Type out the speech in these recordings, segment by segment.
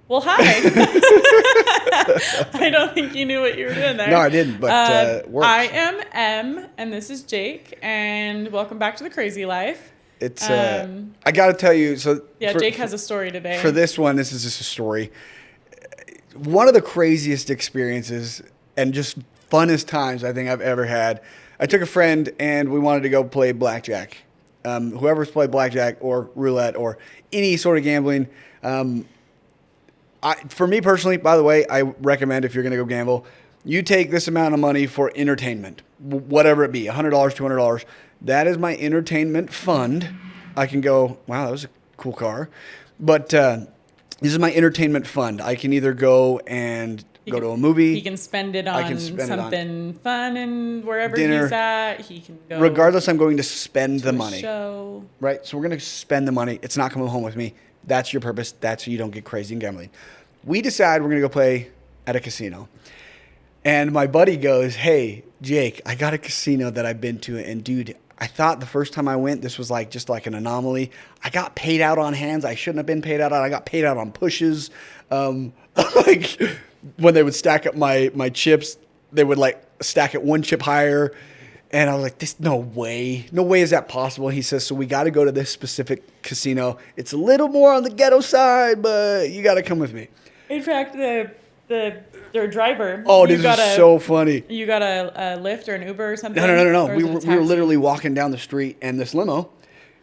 Well, hi. I don't think you knew what you were doing there. No, I didn't, but it works. I am Em, and this is Jake, and welcome back to the Crazy Life. It's I got to tell you. So yeah, Jake has a story today. For this one, this is just a story. One of the craziest experiences and just funnest times I think I've ever had. I took a friend and we wanted to go play blackjack. Whoever's played blackjack or roulette or any sort of gambling. For me personally, by the way, I recommend if you're going to go gamble, you take this amount of money for entertainment, whatever it be, $100, $200. That is my entertainment fund. I can go, wow, that was a cool car. But this is my entertainment fund. I can either go and go to a movie. He can spend it on something fun and wherever dinner. He's at. He can go. Regardless, I'm going to spend the money. Show. Right? So we're going to spend the money. It's not coming home with me. That's your purpose. That's so you don't get crazy in gambling. We decide we're going to go play at a casino. And my buddy goes, hey, Jake, I got a casino that I've been to. And, dude, I thought the first time I went, this was like just like an anomaly. I got paid out on hands I shouldn't have been paid out on. I got paid out on pushes. Like when they would stack up my chips, they would like stack it one chip higher. And I was like, no way is that possible. He says, so we got to go to this specific casino. It's a little more on the ghetto side, but you got to come with me. In fact, their driver. Oh, this is so funny. You got a Lyft or an Uber or something? No. We were literally walking down the street, and this limo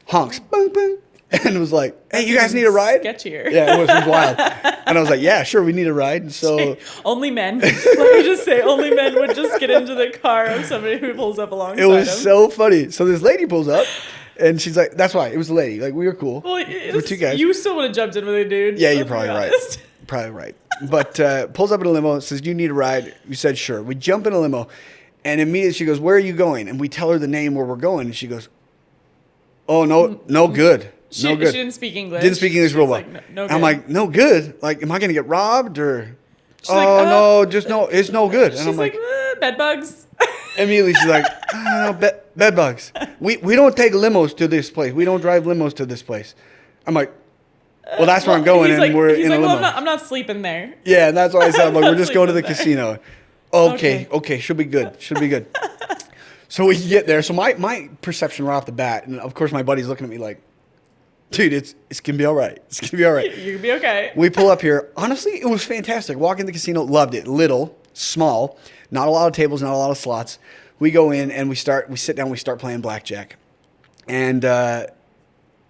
honks, boom, boom, and it was like, hey, you guys need a ride? Sketchier. Yeah, it was wild. And I was like, yeah, sure, we need a ride. And so only men. Let me just say, only men would just get into the car of somebody who pulls up alongside them. It was so funny. So this lady pulls up. And she's like, that's why. It was a lady. Like, we were cool. Well, we're two guys. You still would have jumped in with a dude. Yeah, you're probably right. Probably right. But pulls up in a limo, says, do you need a ride? We said, sure. We jump in a limo. And immediately she goes, where are you going? And we tell her the name where we're going. And she goes, oh, no good. No good. She didn't speak English. Didn't speak English real well. Like, no good. I'm like, no good? Like, am I going to get robbed? Or, she's like, no, just no, it's no good. And she's I'm like, bed bugs. Immediately she's like, no, bed bugs. We don't take limos to this place. We don't drive limos to this place. I'm like, well, that's where I'm going, and we're in a limo. Well, I'm not sleeping there. Yeah, and that's why I said, like, we're just going to the casino. Okay, should be good. So we get there. So my perception right off the bat, and of course my buddy's looking at me like, dude, it's gonna be all right. It's gonna be all right. You're gonna be okay. We pull up here. Honestly, it was fantastic. Walking the casino, loved it. Little, small, not a lot of tables, not a lot of slots. We go in and we sit down, we start playing blackjack. And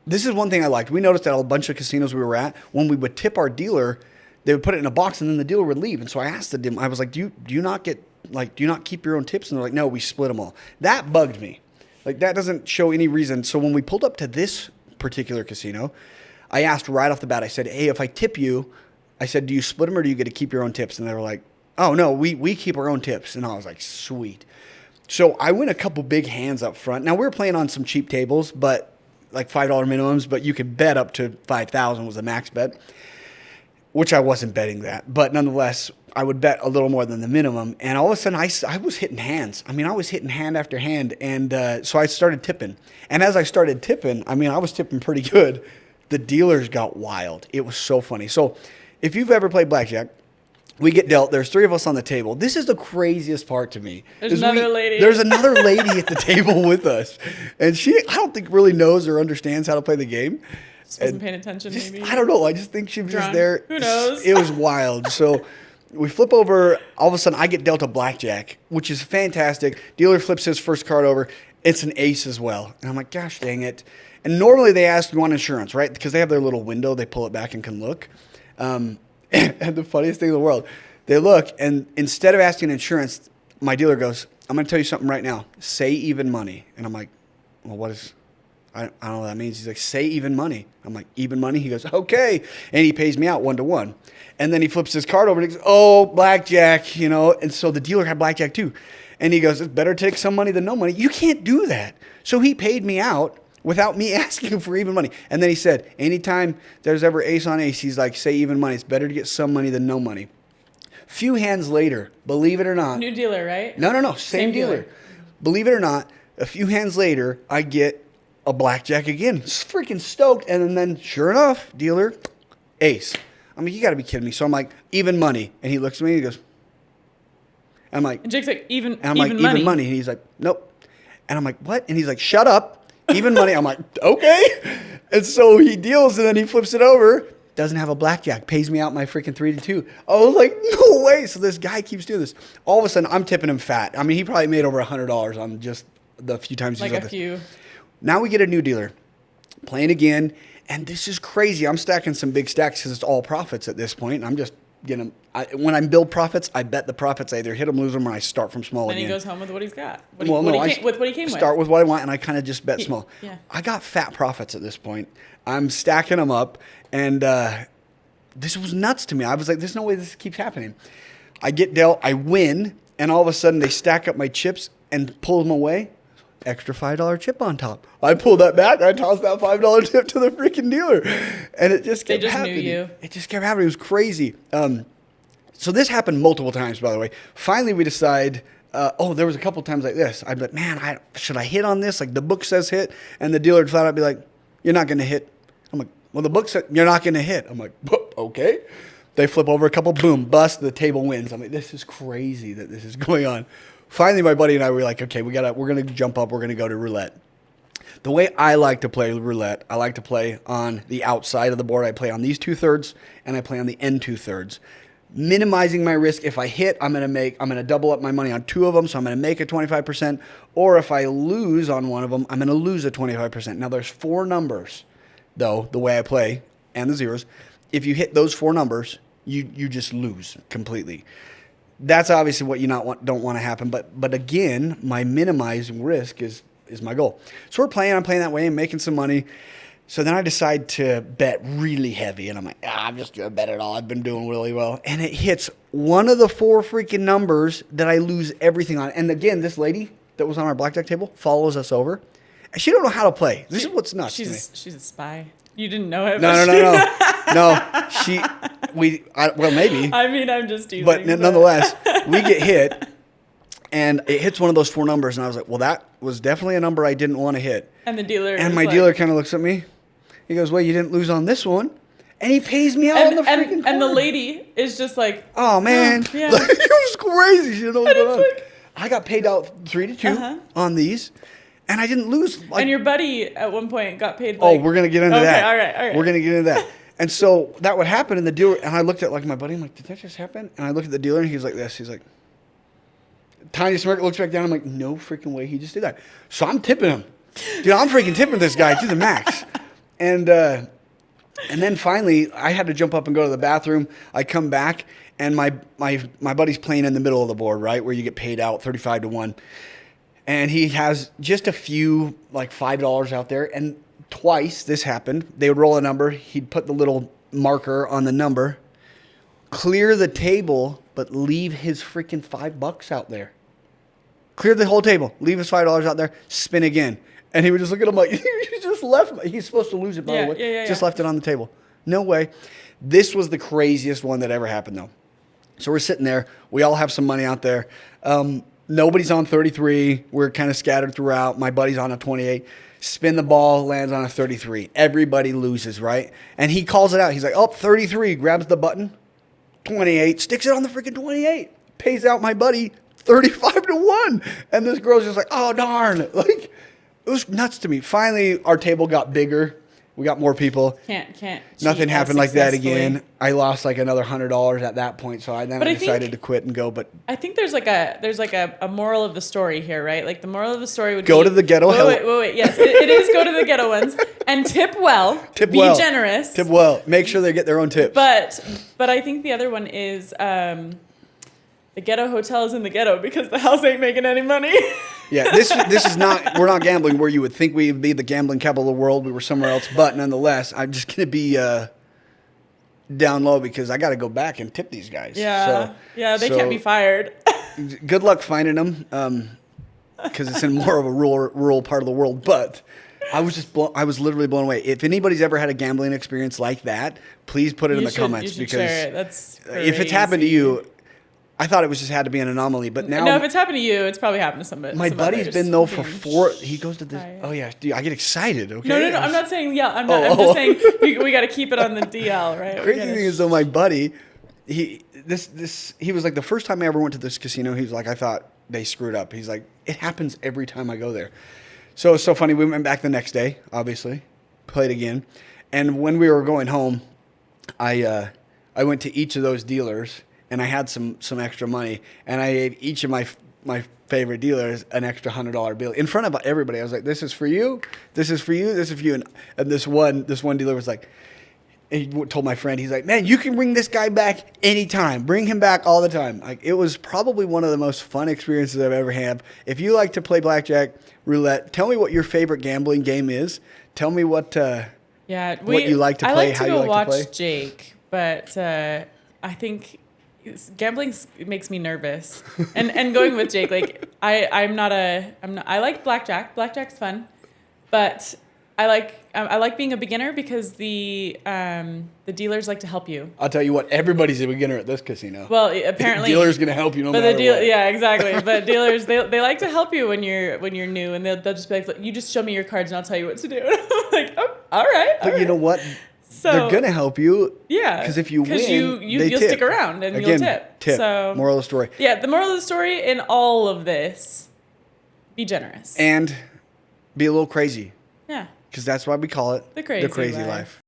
this is one thing I liked. We noticed at a bunch of casinos we were at, when we would tip our dealer, they would put it in a box and then the dealer would leave. And so I asked them, I was like, do you not keep your own tips? And they're like, no, we split them all. That bugged me. Like, that doesn't show any reason. So when we pulled up to this particular casino, I asked right off the bat, I said, hey, if I tip you, I said, do you split them or do you get to keep your own tips? And they were like, oh, no, we keep our own tips. And I was like, sweet. So I win a couple big hands up front. Now, we were playing on some cheap tables, but like $5 minimums, but you could bet up to $5,000 was the max bet, which I wasn't betting that. But nonetheless, I would bet a little more than the minimum. And all of a sudden, I was hitting hands. I mean, I was hitting hand after hand. And so I started tipping. And as I started tipping, I mean, I was tipping pretty good. The dealers got wild. It was so funny. So if you've ever played blackjack, we get dealt. There's three of us on the table. This is the craziest part to me. There's another lady. There's another lady at the table with us. And I don't think really knows or understands how to play the game. Just wasn't paying attention, maybe. I don't know. I just think she was just there. Who knows? It was wild. So we flip over. All of a sudden, I get dealt a blackjack, which is fantastic. Dealer flips his first card over. It's an ace as well. And I'm like, gosh dang it. And normally they ask you on insurance, right? Because they have their little window. They pull it back and can look. And the funniest thing in the world, they look, and instead of asking insurance, my dealer goes, I'm going to tell you something right now. Say even money. And I'm like, well, what is, I don't know what that means. He's like, say even money. I'm like, even money? He goes, okay. And he pays me out 1-to-1. And then he flips his card over and he goes, oh, blackjack, you know. And so the dealer had blackjack too. And he goes, it's better take some money than no money. You can't do that. So he paid me out without me asking for even money. And then he said, anytime there's ever ace on ace, he's like, say even money. It's better to get some money than no money. Few hands later, believe it or not. New dealer, right? No. Same dealer. Believe it or not, a few hands later, I get a blackjack again. Freaking stoked. And then sure enough, dealer, ace. I'm like, you got to be kidding me. So I'm like, even money. And he looks at me and he goes, I'm like, And Jake's like, even and I'm like, money. even money. And he's like, nope. And I'm like, what? And he's like, shut up. Even money. I'm like, okay. And so he deals and then he flips it over. Doesn't have a blackjack. Pays me out my freaking 3-2. I was like, no way. So this guy keeps doing this. All of a sudden, I'm tipping him fat. I mean, he probably made over $100 on just the few times he's Like out a few. Now we get a new dealer. Playing again. And this is crazy. I'm stacking some big stacks because it's all profits at this point. And I'm just getting them. When I build profits, I bet the profits. I either hit them, lose them, or I start from small Then again. he goes home with what he's got. With No, what he came with. Start with what I want, and I kind of just bet small. Yeah. I got fat profits at this point. I'm stacking them up, and this was nuts to me. I was like, there's no way this keeps happening. I get dealt, I win, and all of a sudden they stack up my chips and pull them away. Extra $5 chip on top. I pulled that back. I tossed that $5 tip to the freaking dealer, and it just kept happening. They just knew you. It just kept happening. It was crazy. So this happened multiple times, by the way. Finally, we decide. There was a couple times like this. I'd be like, man, should I hit on this? Like the book says hit, and the dealer would flat out be like, you're not going to hit. I'm like, well, the book said you're not going to hit. I'm like, okay. They flip over a couple, boom, bust. The table wins. I'm like, this is crazy that this is going on. Finally, my buddy and I were like, okay, we're going to jump up. We're going to go to roulette. The way I like to play roulette, I like to play on the outside of the board. I play on these 2/3, and I play on the end 2/3. Minimizing my risk. If I hit, I'm going to double up my money on 2 of them, so I'm going to make a 25%. Or if I lose on one of them, I'm going to lose a 25%. Now, there's 4 numbers, though, the way I play, and the zeros. If you hit those 4 numbers, you just lose completely. That's obviously what you don't want to happen. But again, my minimizing risk is my goal. So I'm playing that way and making some money. So then I decide to bet really heavy, and I'm like, I'm just going to bet it all. I've been doing really well. And it hits one of the 4 freaking numbers that I lose everything on. And again, this lady that was on our blackjack table follows us over. And she don't know how to play. This is what's nuts to me. She's a spy. You didn't know it. No. Well, maybe. I mean, I'm just teasing. But nonetheless, we get hit, and it hits one of those 4 numbers. And I was like, well, that was definitely a number I didn't want to hit. And the dealer dealer kind of looks at me. He goes, well, you didn't lose on this one. And he pays me out on the freaking card. And the lady is just like, oh, man. Yeah. Like, it was crazy. She didn't know what's going on. Like, I got paid out 3-2 on these, and I didn't lose. Like, and your buddy at one point got paid we're going to get into that. All right. We're going to get into that. And so that would happen, and the dealer, and I looked at like my buddy, I'm like, did that just happen? And I looked at the dealer, and he's like this. He's like, tiny smirk, looks back down. I'm like, no freaking way he just did that. So I'm tipping him. Dude, I'm freaking tipping this guy to the max. And then finally, I had to jump up and go to the bathroom. I come back, and my buddy's playing in the middle of the board, right, where you get paid out 35-1. And he has just a few, like $5 out there. And twice this happened. They would roll a number. He'd put the little marker on the number, clear the table, but leave his freaking $5 out there. Clear the whole table. Leave his $5 out there. Spin again. And he would just look at him like, you just left. He's supposed to lose it, by the way. Just left it on the table. No way. This was the craziest one that ever happened, though. So we're sitting there. We all have some money out there. Nobody's on 33. We're kind of scattered throughout. My buddy's on a 28. Spin the ball, lands on a 33. Everybody loses, right? And he calls it out. He's like, 33. Grabs the button. 28. Sticks it on the freaking 28. Pays out my buddy 35-1. And this girl's just like, oh, darn. Like, it was nuts to me. Finally, our table got bigger. We got more people. Can't. Nothing happened like that again. I lost like another $100 at that point, so I decided to quit and go. But I think there's like a moral of the story here, right? Like the moral of the story would go to the ghetto. Wait. Yes, it is go to the ghetto ones and tip well. Be generous. Tip well. Make sure they get their own tips. But I think the other one is the ghetto hotel is in the ghetto because the house ain't making any money. Yeah, this is not, we're not gambling where you would think we'd be the gambling capital of the world. We were somewhere else. But nonetheless, I'm just going to be down low because I got to go back and tip these guys. Yeah, they can't be fired. Good luck finding them because it's in more of a rural part of the world. But I was literally blown away. If anybody's ever had a gambling experience like that, please put it in the comments because share it. That's if it's happened to you, I thought it was just had to be an anomaly, but now No, if it's happened to you, it's probably happened to somebody. my some buddy's others been though for being 4. He goes to this. shy. Oh yeah, dude, I get excited. Okay. No. I'm not saying I'm not. I'm just saying we got to keep it on the DL, right? Crazy thing is though, my buddy, he was like the first time I ever went to this casino. He was like, I thought they screwed up. He's like, it happens every time I go there. So it's so funny. We went back the next day, obviously, played again, and when we were going home, I went to each of those dealers. And I had some extra money, and I gave each of my favorite dealers an extra $100 bill in front of everybody. I was like, "This is for you. This is for you. This is for you." And this one dealer was like, he told my friend, he's like, "Man, you can bring this guy back anytime. Bring him back all the time." Like, it was probably one of the most fun experiences I've ever had. If you like to play blackjack, roulette, tell me what your favorite gambling game is. Tell me what what you like to play, how you like to play. I like to go watch Jake, but I think gambling makes me nervous. And going with Jake, like I like blackjack. Blackjack's fun, but I like being a beginner because the dealers like to help you. I'll tell you what, everybody's a beginner at this casino. Well, apparently the dealer's gonna help you no matter what. Yeah, exactly. But dealers they like to help you when you're new, and they'll just be like, "You just show me your cards and I'll tell you what to do." And I'm like, "Oh, all right." But you know what? So, they're gonna help you. Yeah. Because if you win, you'll tip. stick around and you'll tip. So moral of the story. Yeah, the moral of the story in all of this: be generous and be a little crazy. Yeah. Because that's why we call it the crazy life.